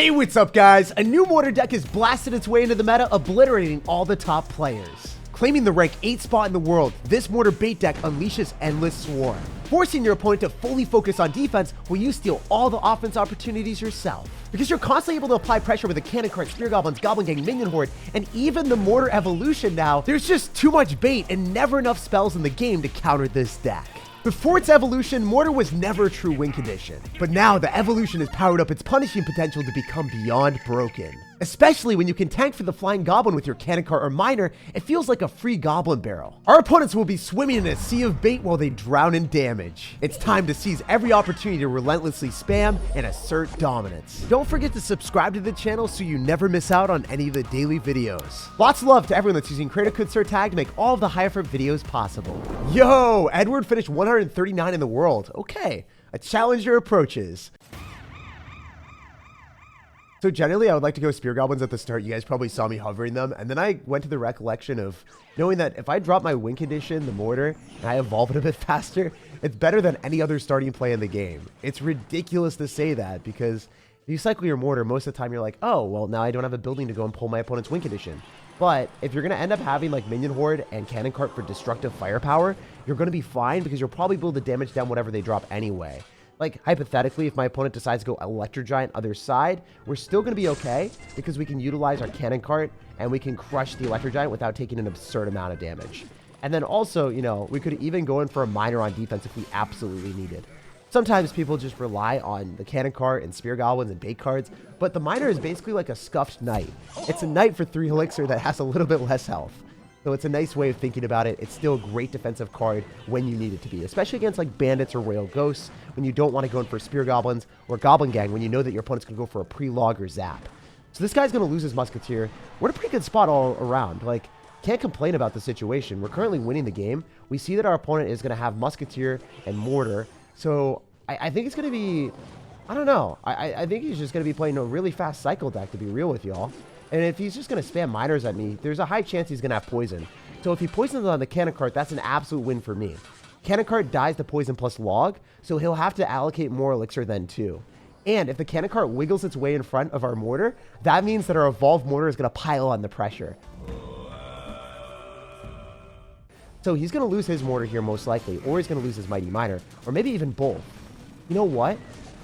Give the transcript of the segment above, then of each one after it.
Hey, what's up guys? A new Mortar deck has blasted its way into the meta, obliterating all the top players. Claiming the rank 8 spot in the world, this Mortar bait deck unleashes endless swarm, forcing your opponent to fully focus on defense while you steal all the offense opportunities yourself. Because you're constantly able to apply pressure with the cannon cart, spear goblins, goblin gang, minion horde, and even the Mortar evolution now, there's just too much bait and never enough spells in the game to counter this deck. Before its evolution, Mortar was never a true win condition, but now the evolution has powered up its punishing potential to become beyond broken. Especially when you can tank for the flying goblin with your cannon cart or miner, it feels like a free goblin barrel. Our opponents will be swimming in a sea of bait while they drown in damage. It's time to seize every opportunity to relentlessly spam and assert dominance. Don't forget to subscribe to the channel so you never miss out on any of the daily videos. Lots of love to everyone that's using creator code SirTag to make all of the high effort videos possible. Yo, Edward finished 139 in the world. Okay, a challenger approaches. So generally, I would like to go Spear Goblins at the start. You guys probably saw me hovering them. And then I went to the recollection of knowing that if I drop my win condition, the Mortar, and I evolve it a bit faster, it's better than any other starting play in the game. It's ridiculous to say that because if you cycle your Mortar, most of the time you're like, oh, well, now I don't have a building to go and pull my opponent's win condition. But if you're going to end up having like Minion Horde and Cannon Cart for destructive firepower, you're going to be fine because you'll probably be able to damage down whatever they drop anyway. Like, hypothetically, if my opponent decides to go Electro Giant other side, we're still going to be okay because we can utilize our Cannon Cart and we can crush the Electro Giant without taking an absurd amount of damage. And then also, you know, we could even go in for a Miner on defense if we absolutely needed. Sometimes people just rely on the Cannon Cart and Spear Goblins and bait cards, but the Miner is basically like a scuffed Knight. It's a Knight for 3 Elixir that has a little bit less health. So it's a nice way of thinking about it. It's still a great defensive card when you need it to be, especially against like bandits or Royal Ghosts when you don't want to go in for Spear Goblins or Goblin Gang when you know that your opponent's going to go for a pre-log or zap. So this guy's going to lose his Musketeer. We're in a pretty good spot all around. Like, can't complain about the situation. We're currently winning the game. We see that our opponent is going to have Musketeer and Mortar. So I think it's going to be, I don't know. I think he's just going to be playing a really fast cycle deck, to be real with y'all. And if he's just going to spam miners at me, there's a high chance he's going to have poison. So if he poisons on the cannon cart, that's an absolute win for me. Cannon cart dies to poison plus log, so he'll have to allocate more elixir then too. And if the cannon cart wiggles its way in front of our mortar, that means that our evolved mortar is going to pile on the pressure. So he's going to lose his mortar here most likely, or he's going to lose his mighty miner, or maybe even both. You know what?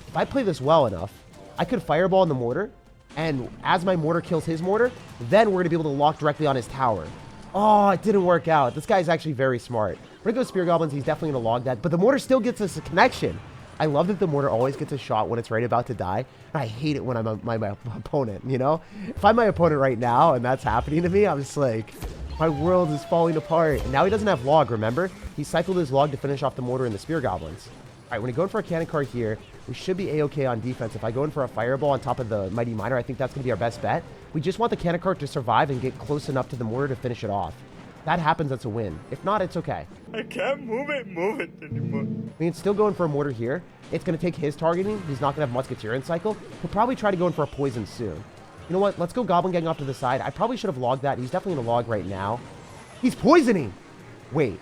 If I play this well enough, I could fireball in the mortar, and as my mortar kills his mortar, then we're going to be able to lock directly on his tower. Oh, it didn't work out. This guy's actually very smart. We're going to go Spear Goblins. He's definitely going to log that. But the mortar still gets us a connection. I love that the mortar always gets a shot when it's right about to die. And I hate it when I'm my opponent, you know? If I'm my opponent right now and that's happening to me, I'm just like, my world is falling apart. And now he doesn't have log, remember? He cycled his log to finish off the mortar and the Spear Goblins. All right, when we go in for a cannon cart here, we should be A-okay on defense. If I go in for a fireball on top of the mighty miner, I think that's going to be our best bet. We just want the cannon cart to survive and get close enough to the mortar to finish it off. If that happens, that's a win. If not, it's okay. I can't move it anymore. We can still go in for a mortar here. It's going to take his targeting. He's not going to have Musketeer in cycle. He'll probably try to go in for a poison soon. You know what? Let's go Goblin Gang off to the side. I probably should have logged that. He's definitely going to log right now. He's poisoning. Wait.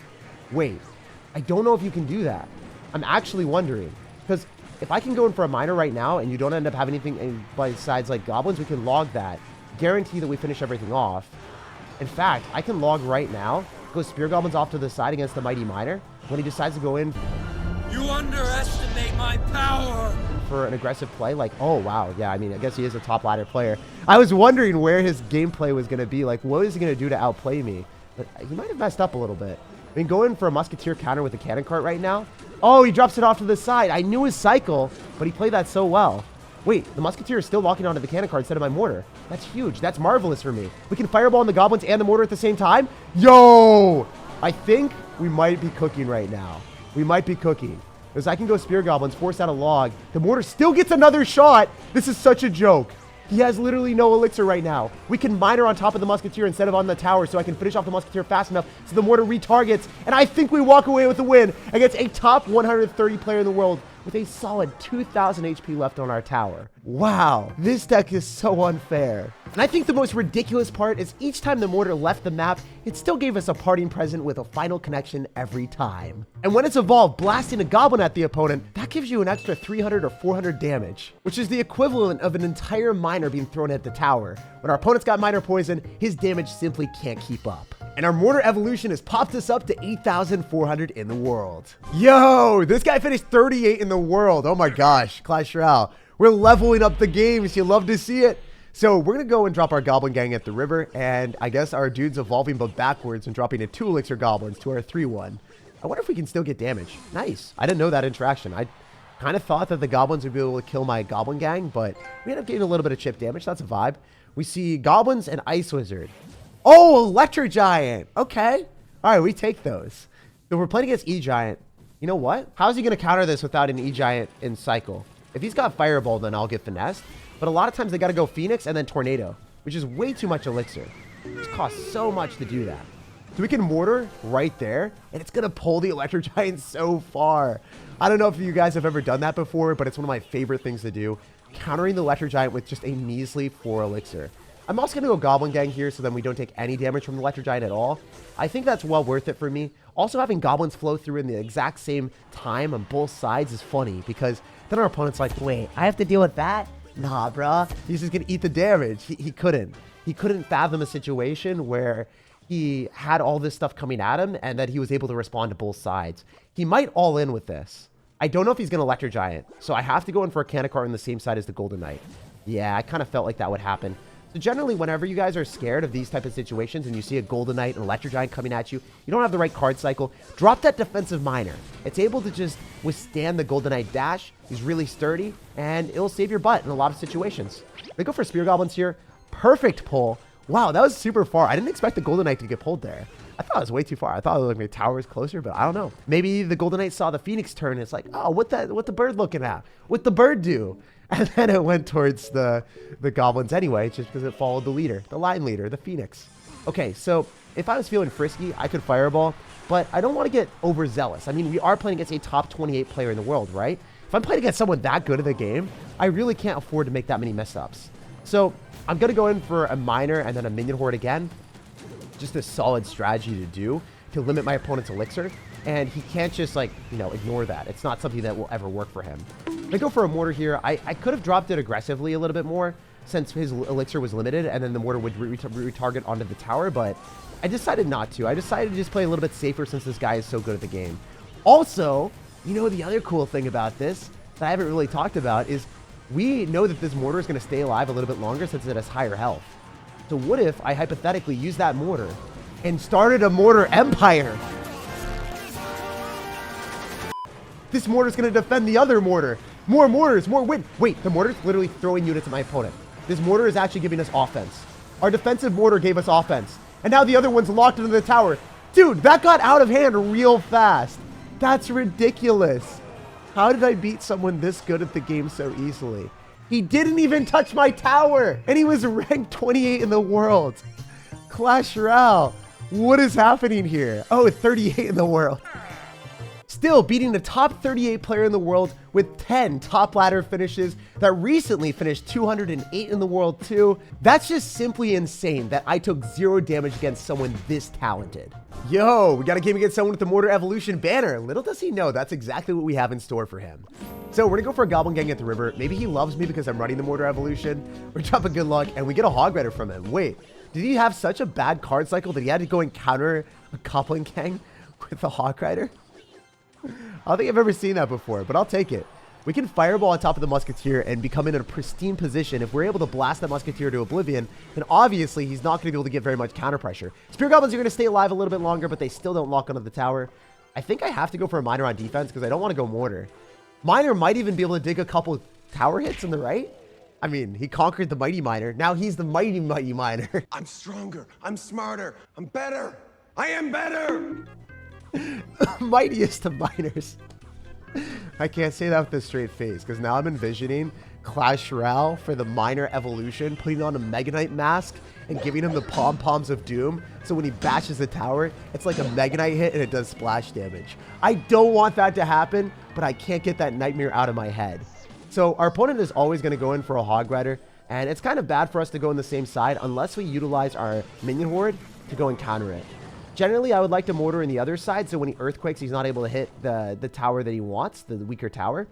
I don't know if you can do that. I'm actually wondering. Because if I can go in for a miner right now and you don't end up having anything besides like goblins, we can log that. Guarantee that we finish everything off. In fact, I can log right now, go Spear Goblins off to the side against the mighty miner. When he decides to go in... You underestimate my power! ...for an aggressive play, like, oh wow, yeah, I mean, I guess he is a top ladder player. I was wondering where his gameplay was going to be, like, what is he going to do to outplay me? But he might have messed up a little bit. I mean, go in for a Musketeer counter with the cannon cart right now. Oh, he drops it off to the side. I knew his cycle, but he played that so well. Wait, the Musketeer is still locking onto the cannon cart instead of my mortar. That's huge. That's marvelous for me. We can fireball on the goblins and the mortar at the same time. Yo! I think we might be cooking right now. We might be cooking. Because I can go Spear Goblins, force out a log. The mortar still gets another shot. This is such a joke. He has literally no elixir right now. We can miner on top of the Musketeer instead of on the tower so I can finish off the Musketeer fast enough so the mortar retargets. And I think we walk away with the win against a top 130 player in the world with a solid 2,000 HP left on our tower. Wow, this deck is so unfair. And I think the most ridiculous part is each time the mortar left the map, it still gave us a parting present with a final connection every time. And when it's evolved, blasting a goblin at the opponent, that gives you an extra 300 or 400 damage, which is the equivalent of an entire miner being thrown at the tower. When our opponent's got miner poison, his damage simply can't keep up. And our mortar evolution has popped us up to 8,400 in the world. Yo, this guy finished 38 in the world. Oh my gosh, Clash Royale. We're leveling up the games. You love to see it. So we're going to go and drop our goblin gang at the river. And I guess our dude's evolving but backwards and dropping a 2 elixir goblins to our 3-1. I wonder if we can still get damage. Nice. I didn't know that interaction. I kind of thought that the goblins would be able to kill my goblin gang, but we ended up getting a little bit of chip damage. That's a vibe. We see goblins and ice wizard. Oh, Electro Giant. Okay. All right, we take those. So we're playing against E-Giant. You know what? How's he going to counter this without an E-Giant in cycle? If he's got Fireball, then I'll get finessed. But a lot of times they got to go Phoenix and then Tornado, which is way too much elixir. It costs so much to do that. So we can Mortar right there, and it's going to pull the Electro Giant so far. I don't know if you guys have ever done that before, but it's one of my favorite things to do. Countering the Electro Giant with just a measly 4 elixir. I'm also going to go Goblin Gang here so then we don't take any damage from the Electro Giant at all. I think that's well worth it for me. Also, having Goblins flow through in the exact same time on both sides is funny because then our opponent's like, wait, I have to deal with that? Nah, bruh. He's just going to eat the damage. He couldn't. He couldn't fathom a situation where he had all this stuff coming at him and that he was able to respond to both sides. He might all in with this. I don't know if he's going to Electro Giant, so I have to go in for a Canacart on the same side as the Golden Knight. Yeah, I kind of felt like that would happen. So generally, whenever you guys are scared of these type of situations and you see a Golden Knight and Electro Giant coming at you, you don't have the right card cycle, drop that defensive miner. It's able to just withstand the Golden Knight dash. He's really sturdy, and it'll save your butt in a lot of situations. They go for Spear Goblins here. Perfect pull. Wow, that was super far. I didn't expect the Golden Knight to get pulled there. I thought it was way too far. I thought like my tower was closer, but I don't know. Maybe the Golden Knight saw the Phoenix turn. And it's like, oh, what the bird looking at? What the bird do? And then it went towards the goblins anyway, just because it followed the leader, the line leader, the Phoenix. Okay, so if I was feeling frisky, I could Fireball, but I don't want to get overzealous. I mean, we are playing against a top 28 player in the world, right? If I'm playing against someone that good at the game, I really can't afford to make that many mess ups. So I'm going to go in for a miner and then a minion horde again. Just a solid strategy to do to limit my opponent's elixir. And he can't just, like, you know, ignore that. It's not something that will ever work for him. I go for a Mortar here. I could have dropped it aggressively a little bit more since his elixir was limited, and then the Mortar would retarget onto the tower, but I decided not to. I decided to just play a little bit safer since this guy is so good at the game. Also, you know, the other cool thing about this that I haven't really talked about is we know that this Mortar is going to stay alive a little bit longer since it has higher health. So what if I hypothetically used that Mortar and started a Mortar Empire? This Mortar's going to defend the other Mortar. More Mortars, more win. Wait, the Mortar's literally throwing units at my opponent. This Mortar is actually giving us offense. Our defensive Mortar gave us offense. And now the other one's locked into the tower. Dude, that got out of hand real fast. That's ridiculous. How did I beat someone this good at the game so easily? He didn't even touch my tower. And he was ranked 28 in the world. Clash Royale. What is happening here? Oh, 38 in the world. Still beating the top 38 player in the world with 10 top ladder finishes that recently finished 208 in the world too. That's just simply insane that I took 0 damage against someone this talented. Yo, we got a game against someone with the Mortar Evolution banner. Little does he know that's exactly what we have in store for him. So we're gonna go for a Goblin Gang at the river. Maybe he loves me because I'm running the Mortar Evolution. We're dropping good luck and we get a Hog Rider from him. Wait, did he have such a bad card cycle that he had to go and counter a Goblin Gang with a Hog Rider? I don't think I've ever seen that before, but I'll take it. We can Fireball on top of the Musketeer and become in a pristine position. If we're able to blast that Musketeer to oblivion, then obviously he's not going to be able to get very much counter pressure. Spear Goblins are going to stay alive a little bit longer, but they still don't lock onto the tower. I think I have to go for a Miner on defense because I don't want to go Mortar. Miner might even be able to dig a couple tower hits in the right. I mean, he conquered the Mighty Miner. Now he's the Mighty Miner. I'm stronger. I'm smarter. I'm better. I am better. Mightiest of miners. I can't say that with a straight face because now I'm envisioning Clash Royale for the minor evolution, putting on a Mega Knight mask and giving him the pom-poms of doom. So when he bashes the tower, it's like a Mega Knight hit and it does splash damage. I don't want that to happen, but I can't get that nightmare out of my head. So our opponent is always going to go in for a Hog Rider, and it's kind of bad for us to go on the same side unless we utilize our minion horde to go and counter it. Generally, I would like to mortar in the other side, so when he earthquakes, he's not able to hit the tower that he wants, the weaker tower.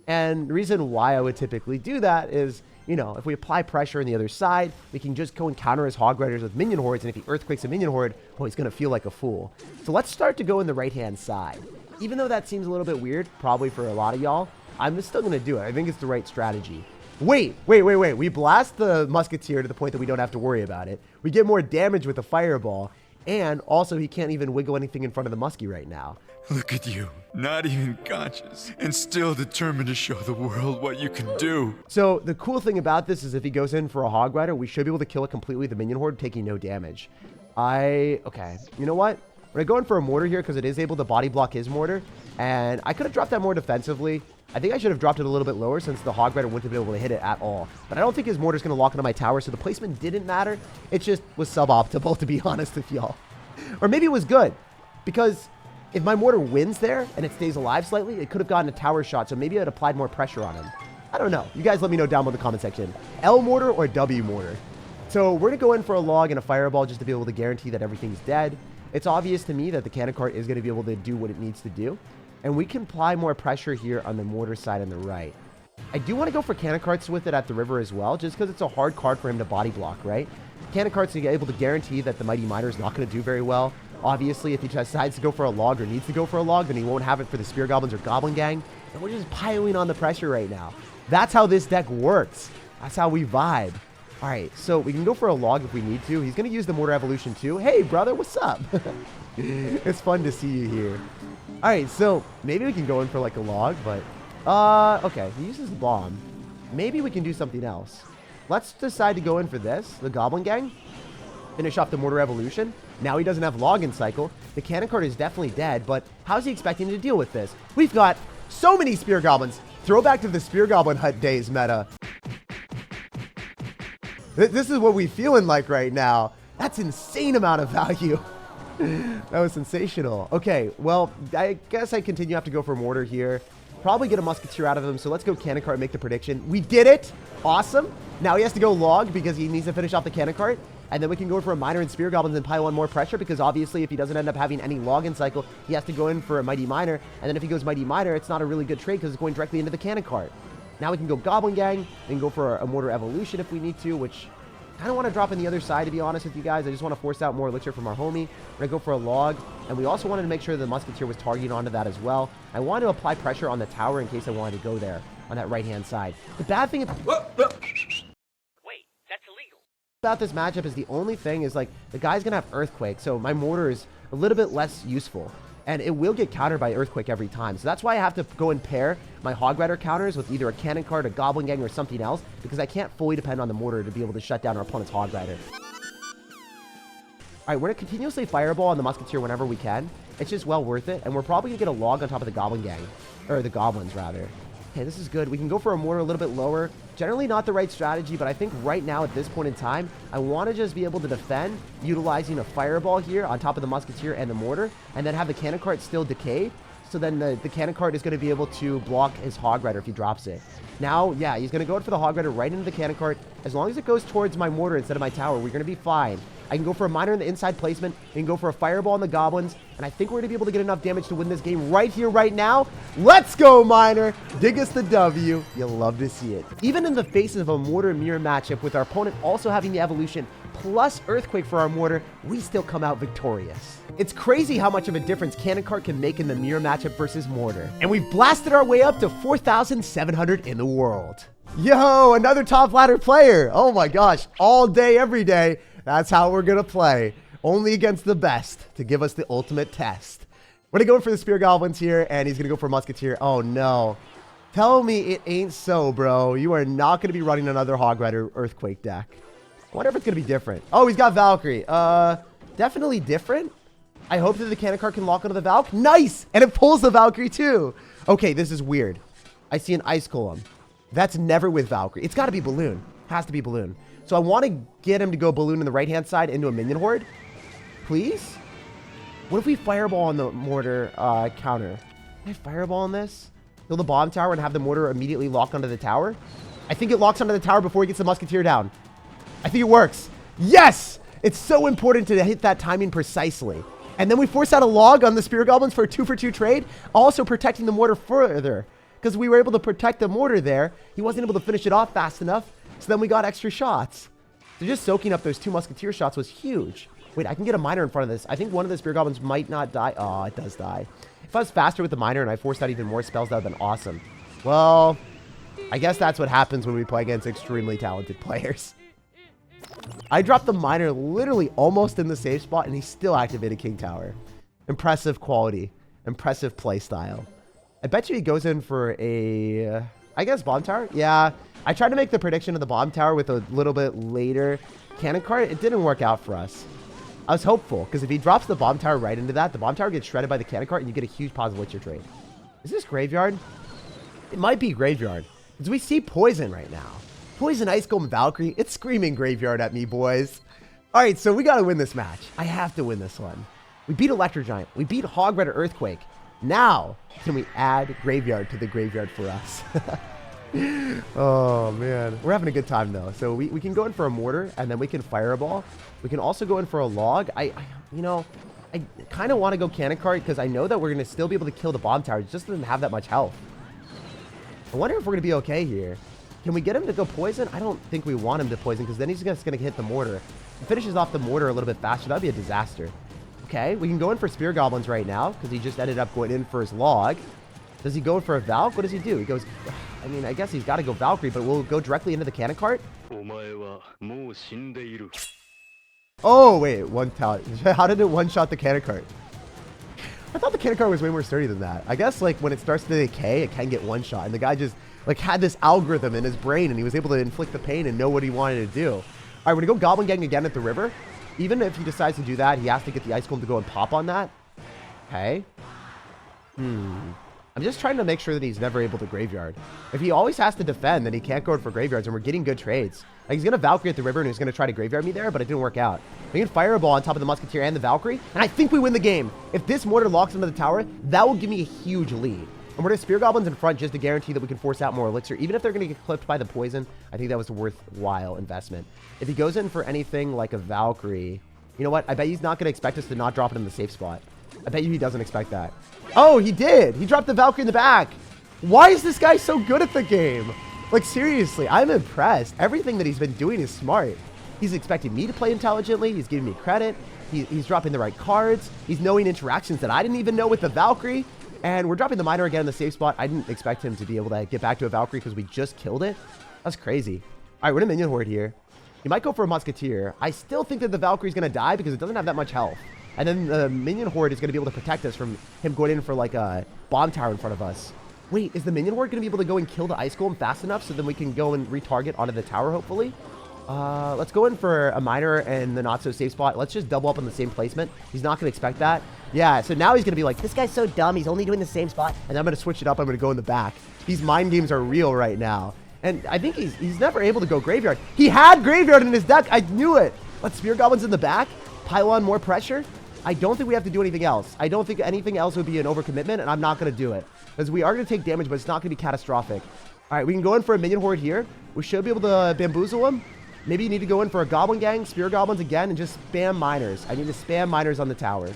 And the reason why I would typically do that is, you know, if we apply pressure on the other side, we can just go and counter his Hog Riders with minion hordes, and if he earthquakes a minion horde, well, he's going to feel like a fool. So let's start to go in the right-hand side. Even though that seems a little bit weird, probably for a lot of y'all, I'm still going to do it. I think it's the right strategy. Wait. We blast the musketeer to the point that we don't have to worry about it. We get more damage with the fireball, and also he can't even wiggle anything in front of the muskie right now. Look at you, not even conscious, and still determined to show the world what you can do. So the cool thing about this is if he goes in for a Hog Rider, we should be able to kill it completely with the minion horde, taking no damage. Okay, you know what? We're going for a mortar here because it is able to body block his mortar, and I could have dropped that more defensively. I think I should have dropped it a little bit lower since the Hog Rider wouldn't have been able to hit it at all. But I don't think his mortar is going to lock into my tower, so the placement didn't matter. It just was suboptimal, to be honest with y'all. Or maybe it was good, because if my mortar wins there and it stays alive slightly, it could have gotten a tower shot, so maybe it applied more pressure on him. I don't know. You guys let me know down below in the comment section. L mortar or W mortar? So we're going to go in for a log and a fireball just to be able to guarantee that everything's dead. It's obvious to me that the cannon cart is going to be able to do what it needs to do. And we can apply more pressure here on the mortar side on the right. I do want to go for cannon carts with it at the river as well, just because it's a hard card for him to body block, right? Cannon carts are able to guarantee that the Mighty Miner is not going to do very well. Obviously, if he decides to go for a log or needs to go for a log, then he won't have it for the Spear Goblins or Goblin Gang. And we're just piling on the pressure right now. That's how this deck works. That's how we vibe. All right, so we can go for a log if we need to. He's going to use the Mortar Evolution too. Hey, brother, what's up? It's fun to see you here. All right, so maybe we can go in for like a log, but... okay, he uses the bomb. Maybe we can do something else. Let's decide to go in for this, the Goblin Gang. Finish off the Mortar Evolution. Now he doesn't have Login Cycle. The cannon cart is definitely dead, but how's he expecting to deal with this? We've got so many Spear Goblins. Throwback to the Spear Goblin Hut days meta. This is what we feeling like right now. That's insane amount of value. That was sensational. Okay, well, I guess I continue to have to go for Mortar here. Probably get a Musketeer out of him, so let's go Cannon Cart and make the prediction. We did it! Awesome! Now he has to go Log because he needs to finish off the Cannon Cart. And then we can go for a Miner and Spear Goblins and pile on more pressure because obviously if he doesn't end up having any Login Cycle, he has to go in for a Mighty Miner. And then if he goes Mighty Miner, it's not a really good trade because it's going directly into the Cannon Cart. Now we can go Goblin Gang. We can go for a Mortar Evolution if we need to, which... I don't want to drop in the other side, to be honest with you guys. I just want to force out more elixir from our homie. We're going to go for a log. And we also wanted to make sure the Musketeer was targeting onto that as well. I wanted to apply pressure on the tower in case I wanted to go there on that right-hand side. The bad thing... Wait, that's illegal. About this matchup is the only thing is, like, the guy's going to have Earthquake. So my Mortar is a little bit less useful. And it will get countered by Earthquake every time. So that's why I have to go and pair my Hog Rider counters with either a Cannon Cart, a Goblin Gang, or something else. Because I can't fully depend on the Mortar to be able to shut down our opponent's Hog Rider. Alright, we're going to continuously Fireball on the Musketeer whenever we can. It's just well worth it. And we're probably going to get a log on top of the Goblin Gang. Or the Goblins, rather. Okay, this is good. We can go for a Mortar a little bit lower. Generally not the right strategy, but I think right now at this point in time, I want to just be able to defend utilizing a Fireball here on top of the Musketeer and the Mortar, and then have the Cannon Cart still decay. So then the Cannon Cart is going to be able to block his Hog Rider if he drops it. Now, yeah, he's going to go for the Hog Rider right into the Cannon Cart. As long as it goes towards my Mortar instead of my tower, we're going to be fine. I can go for a Miner in the inside placement. I can go for a Fireball on the Goblins. And I think we're going to be able to get enough damage to win this game right here, right now. Let's go, Miner. Dig us the W. You'll love to see it. Even in the face of a Mortar Mirror matchup with our opponent also having the Evolution plus Earthquake for our Mortar, we still come out victorious. It's crazy how much of a difference Cannon Cart can make in the Mirror matchup versus Mortar. And we've blasted our way up to 4,700 in the world. Yo, another top ladder player. Oh my gosh, all day, every day. That's how we're going to play. Only against the best to give us the ultimate test. We're going to go for the Spear Goblins here, and he's going to go for Musketeer. Oh, no. Tell me it ain't so, bro. You are not going to be running another Hog Rider Earthquake deck. I wonder if it's going to be different. Oh, he's got Valkyrie. Definitely different. I hope that the Cannon Cart can lock onto the Valk. Nice! And it pulls the Valkyrie, too. Okay, this is weird. I see an Ice Golem. That's never with Valkyrie. It's got to be balloon. Has to be balloon. So I want to get him to go balloon in the right-hand side into a minion horde. Please? What if we fireball on the mortar counter? Can I fireball on this? Kill the bomb tower and have the mortar immediately lock onto the tower? I think it locks onto the tower before he gets the musketeer down. I think it works. Yes! It's so important to hit that timing precisely. And then we force out a log on the spear goblins for a 2-for-2 trade, also protecting the mortar further. Because we were able to protect the mortar there. He wasn't able to finish it off fast enough, so then we got extra shots. So just soaking up those 2 musketeer shots was huge. Wait, I can get a miner in front of this. I think one of the spear goblins might not die. Oh, it does die. If I was faster with the miner and I forced out even more spells, that would have been awesome. Well, I guess that's what happens when we play against extremely talented players. I dropped the miner literally almost in the safe spot, and he still activated King Tower. Impressive quality. Impressive play style. I bet you he goes in for a, I guess, bomb tower? Yeah. I tried to make the prediction of the bomb tower with a little bit later cannon cart. It didn't work out for us. I was hopeful, because if he drops the bomb tower right into that, the bomb tower gets shredded by the cannon cart, and you get a huge positive Witcher trade. Is this graveyard? It might be graveyard, because we see poison right now. Poison, Ice Golem, Valkyrie. It's screaming graveyard at me, boys. All right, so we got to win this match. I have to win this one. We beat Electro Giant. We beat Hog Rider Earthquake. Now, can we add graveyard to the graveyard for us? Oh, man. We're having a good time, though. So we can go in for a mortar, and then we can fireball. We can also go in for a log. I kind of want to go cannon cart, because I know that we're going to still be able to kill the bomb tower. It just doesn't have that much health. I wonder if we're going to be okay here. Can we get him to go poison? I don't think we want him to poison, because then he's just going to hit the mortar. If he finishes off the mortar a little bit faster, that would be a disaster. Okay, we can go in for spear goblins right now, because he just ended up going in for his log. Does he go in for a Valk? What does he do? He goes, I mean, I guess he's got to go Valkyrie, but we'll go directly into the cannon cart. Oh, wait, one talent. How did it one-shot the cannon cart? I thought the cannon cart was way more sturdy than that. I guess, like, when it starts to decay, it can get one-shot, and the guy just, like, had this algorithm in his brain, and he was able to inflict the pain and know what he wanted to do. All right, we're going to go Goblin Gang again at the river. Even if he decides to do that, he has to get the Ice Golem to go and pop on that. Okay. I'm just trying to make sure that he's never able to graveyard. If he always has to defend, then he can't go for graveyards, and we're getting good trades. Like, he's going to Valkyrie at the river, and he's going to try to graveyard me there, but it didn't work out. We can Fireball on top of the Musketeer and the Valkyrie, and I think we win the game. If this mortar locks into the tower, that will give me a huge lead. And we're going to Spear Goblins in front just to guarantee that we can force out more Elixir. Even if they're going to get clipped by the poison, I think that was a worthwhile investment. If he goes in for anything like a Valkyrie, you know what? I bet he's not going to expect us to not drop it in the safe spot. I bet you he doesn't expect that. Oh, he did. He dropped the Valkyrie in the back. Why is this guy so good at the game? Like, seriously, I'm impressed. Everything that he's been doing is smart. He's expecting me to play intelligently. He's giving me credit. He's dropping the right cards. He's knowing interactions that I didn't even know with the Valkyrie. And we're dropping the Miner again in the safe spot. I didn't expect him to be able to get back to a Valkyrie because we just killed it. That's crazy. All right, we're in a minion horde here. He might go for a Musketeer. I still think that the Valkyrie's going to die because it doesn't have that much health. And then the minion horde is going to be able to protect us from him going in for like a bomb tower in front of us. Wait, is the minion horde going to be able to go and kill the Ice Golem fast enough so then we can go and retarget onto the tower, hopefully? Let's go in for a miner and the not-so-safe spot. Let's just double up on the same placement. He's not going to expect that. Yeah, so now he's going to be like, this guy's so dumb. He's only doing the same spot. And I'm going to switch it up. I'm going to go in the back. These mind games are real right now. And I think he's never able to go graveyard. He had graveyard in his deck. I knew it. Let's Spear Goblins in the back. Pile on more pressure. I don't think we have to do anything else. I don't think anything else would be an overcommitment, and I'm not going to do it. Because we are going to take damage, but it's not going to be catastrophic. All right, we can go in for a minion horde here. We should be able to bamboozle him. Maybe you need to go in for a Goblin Gang, Spear Goblins again, and just spam miners. I need to spam miners on the tower.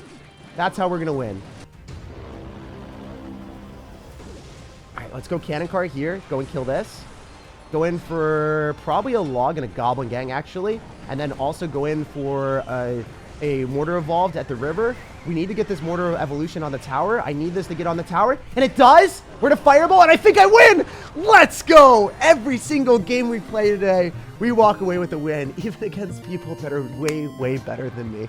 That's how we're going to win. All right, let's go Cannon Cart here. Go and kill this. Go in for probably a Log and a Goblin Gang, actually. And then also go in for a Mortar Evolved at the river. We need to get this Mortar Evolution on the tower. I need this to get on the tower. And it does! We're to Fireball, and I think I win! Let's go! Every single game we play today, we walk away with a win, even against people that are way, way better than me.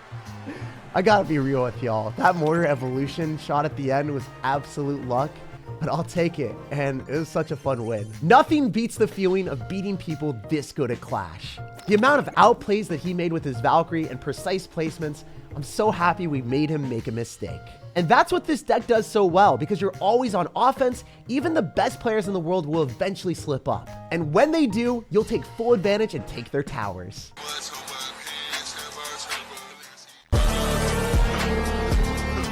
I gotta be real with y'all. That Mortar Evolution shot at the end was absolute luck. but I'll take it, and it was such a fun win. Nothing beats the feeling of beating people this good at Clash. The amount of outplays that he made with his Valkyrie and precise placements, I'm so happy we made him make a mistake. And that's what this deck does so well, because you're always on offense. Even the best players in the world will eventually slip up. And when they do, you'll take full advantage and take their towers.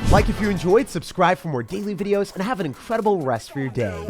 Like if you enjoyed, subscribe for more daily videos, and have an incredible rest for your day.